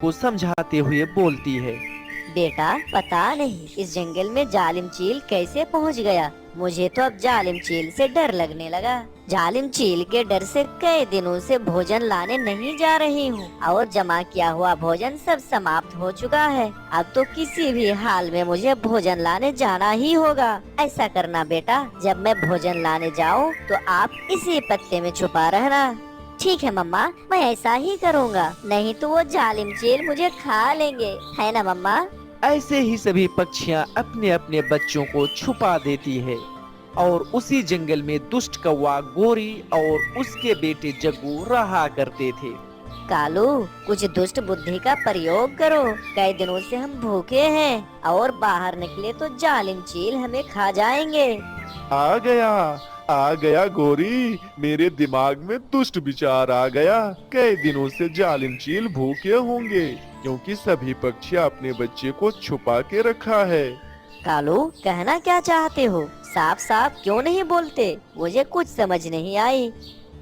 को समझाते हुए बोलती है। बेटा पता नहीं इस जंगल में जालिम चील कैसे पहुंच गया। मुझे तो अब जालिम चील से डर लगने लगा। जालिम चील के डर से कई दिनों से भोजन लाने नहीं जा रही हूँ और जमा किया हुआ भोजन सब समाप्त हो चुका है। अब तो किसी भी हाल में मुझे भोजन लाने जाना ही होगा। ऐसा करना बेटा, जब मैं भोजन लाने जाऊँ तो आप इसी पत्ते में छुपा रहना। ठीक है मम्मा, मैं ऐसा ही करूँगा, नहीं तो वो जालिम चील मुझे खा लेंगे, है ना मम्मा। ऐसे ही सभी पक्षियां अपने अपने बच्चों को छुपा देती है और उसी जंगल में दुष्ट कौवा गोरी और उसके बेटे जग्गू रहा करते थे। कालू, कुछ दुष्ट बुद्धि का प्रयोग करो। कई दिनों से हम भूखे हैं और बाहर निकले तो जालिम चील हमें खा जाएंगे। आ गया आ गया गोरी, मेरे दिमाग में दुष्ट विचार आ गया। कई दिनों से जालिम चील भूखे होंगे क्योंकि सभी पक्षी अपने बच्चे को छुपा के रखा है। कालू, कहना क्या चाहते हो? साफ साफ क्यों नहीं बोलते? मुझे कुछ समझ नहीं आई।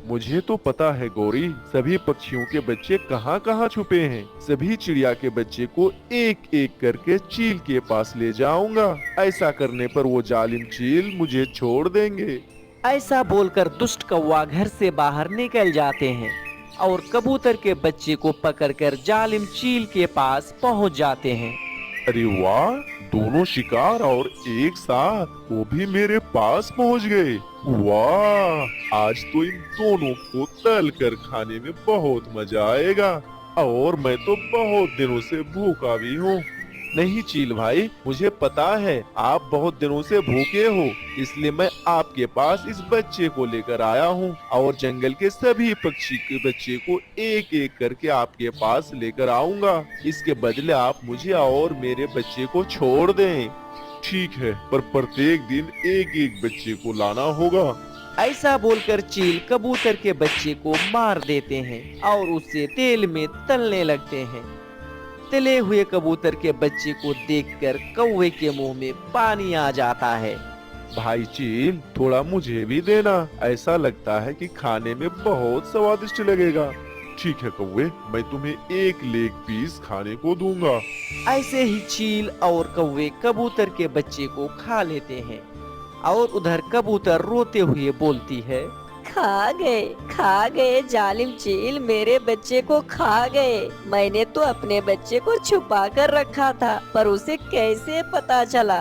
मुझे तो पता है गोरी, सभी पक्षियों के बच्चे कहाँ कहाँ छुपे हैं। सभी चिड़िया के बच्चे को एक एक करके चील के पास ले जाऊंगा। ऐसा करने पर वो जालिम चील मुझे छोड़ देंगे। ऐसा बोलकर दुष्ट कौवा घर से बाहर निकल जाते हैं और कबूतर के बच्चे को पकड़कर जालिम चील के पास पहुंच जाते हैं। अरे वाह, दोनों शिकार और एक साथ, वो भी मेरे पास पहुंच गए। वाह, आज तो इन दोनों को तल कर खाने में बहुत मजा आएगा और मैं तो बहुत दिनों से भूखा भी हूँ। नहीं चील भाई, मुझे पता है आप बहुत दिनों से भूखे हो, इसलिए मैं आपके पास इस बच्चे को लेकर आया हूँ और जंगल के सभी पक्षी के बच्चे को एक एक करके आपके पास लेकर आऊंगा। इसके बदले आप मुझे और मेरे बच्चे को छोड़ दें। ठीक है, पर प्रत्येक दिन एक एक बच्चे को लाना होगा। ऐसा बोलकर चील कबूतर के बच्चे को मार देते हैं और उसे तेल में तलने लगते हैं। तले हुए कबूतर के बच्चे को देखकर कौवे के मुंह में पानी आ जाता है। भाई चील, थोड़ा मुझे भी देना, ऐसा लगता है कि खाने में बहुत स्वादिष्ट लगेगा। ठीक है कौवे, मैं तुम्हें एक लेग पीस खाने को दूंगा। ऐसे ही चील और कौवे कबूतर के बच्चे को खा लेते हैं और उधर कबूतर रोते हुए बोलती है, खा गए जालिम चील, मेरे बच्चे को खा गए। मैंने तो अपने बच्चे को छुपा कर रखा था, पर उसे कैसे पता चला।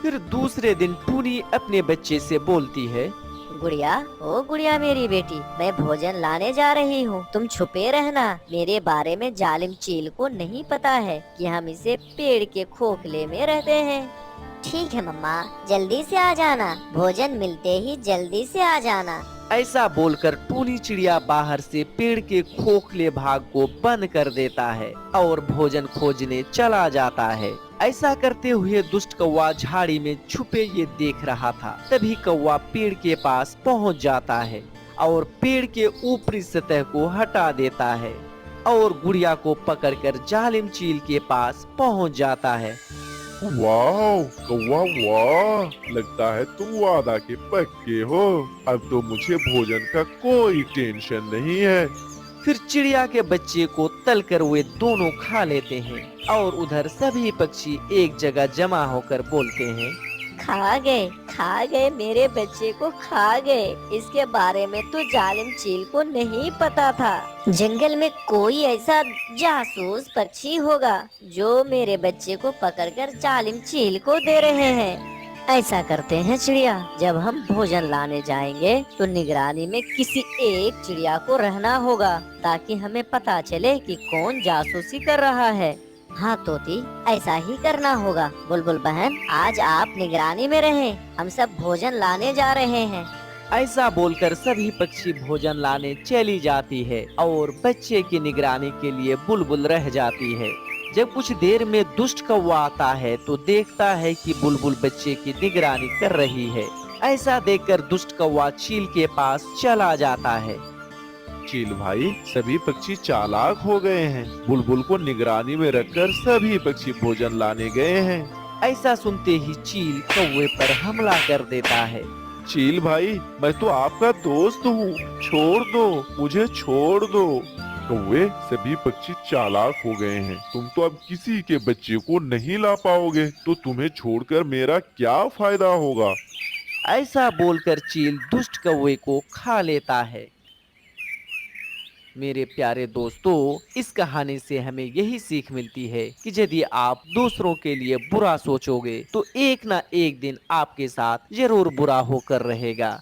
फिर दूसरे दिन टूनी अपने बच्चे से बोलती है, गुड़िया, ओ गुड़िया मेरी बेटी, मैं भोजन लाने जा रही हूँ, तुम छुपे रहना। मेरे बारे में जालिम चील को नहीं पता है कि हम इसे पेड़ के खोखले में रहते हैं। ठीक है मम्मा, जल्दी से आ जाना, भोजन मिलते ही जल्दी से आ जाना। ऐसा बोलकर टूनी चिड़िया बाहर से पेड़ के खोखले भाग को बंद कर देता है और भोजन खोजने चला जाता है। ऐसा करते हुए दुष्ट कौवा झाड़ी में छुपे ये देख रहा था। तभी कौवा पेड़ के पास पहुंच जाता है और पेड़ के ऊपरी सतह को हटा देता है और गुड़िया को पकड़कर जालिम चील के पास पहुंच जाता है। वाह कौवा वाह, लगता है तुम वादा के पक्के हो। अब तो मुझे भोजन का कोई टेंशन नहीं है। फिर चिड़िया के बच्चे को तलकर वे दोनों खा लेते हैं और उधर सभी पक्षी एक जगह जमा होकर बोलते हैं, खा गए मेरे बच्चे को खा गए। इसके बारे में तो जालिम चील को नहीं पता था। जंगल में कोई ऐसा जासूस पक्षी होगा जो मेरे बच्चे को पकड़कर जालिम चील को दे रहे हैं। ऐसा करते हैं चिड़िया, जब हम भोजन लाने जाएंगे तो निगरानी में किसी एक चिड़िया को रहना होगा ताकि हमें पता चले कि कौन जासूसी कर रहा है। हाँ तोती, ऐसा ही करना होगा। बुलबुल बहन, आज आप निगरानी में रहें, हम सब भोजन लाने जा रहे हैं। ऐसा बोलकर सभी पक्षी भोजन लाने चली जाती है और बच्चे की निगरानी के लिए बुलबुल रह जाती है। जब कुछ देर में दुष्ट कौवा आता है तो देखता है कि बुलबुल बच्चे की निगरानी कर रही है। ऐसा देखकर दुष्ट कौवा चील के पास चला जाता है। चील भाई, सभी पक्षी चालाक हो गए हैं। बुलबुल को निगरानी में रखकर सभी पक्षी भोजन लाने गए हैं। ऐसा सुनते ही चील कौवे पर हमला कर देता है। चील भाई, मैं तो आपका दोस्त हूँ, छोड़ दो, मुझे छोड़ दो। कौवे, सभी पक्षी चालाक हो गए हैं। तुम तो अब किसी के बच्चे को नहीं ला पाओगे, तो तुम्हें छोड़कर मेरा क्या फायदा होगा। ऐसा बोलकर चील दुष्ट कौवे को खा लेता है। मेरे प्यारे दोस्तों, इस कहानी से हमें यही सीख मिलती है कि यदि आप दूसरों के लिए बुरा सोचोगे तो एक ना एक दिन आपके साथ जरूर बुरा होकर रहेगा।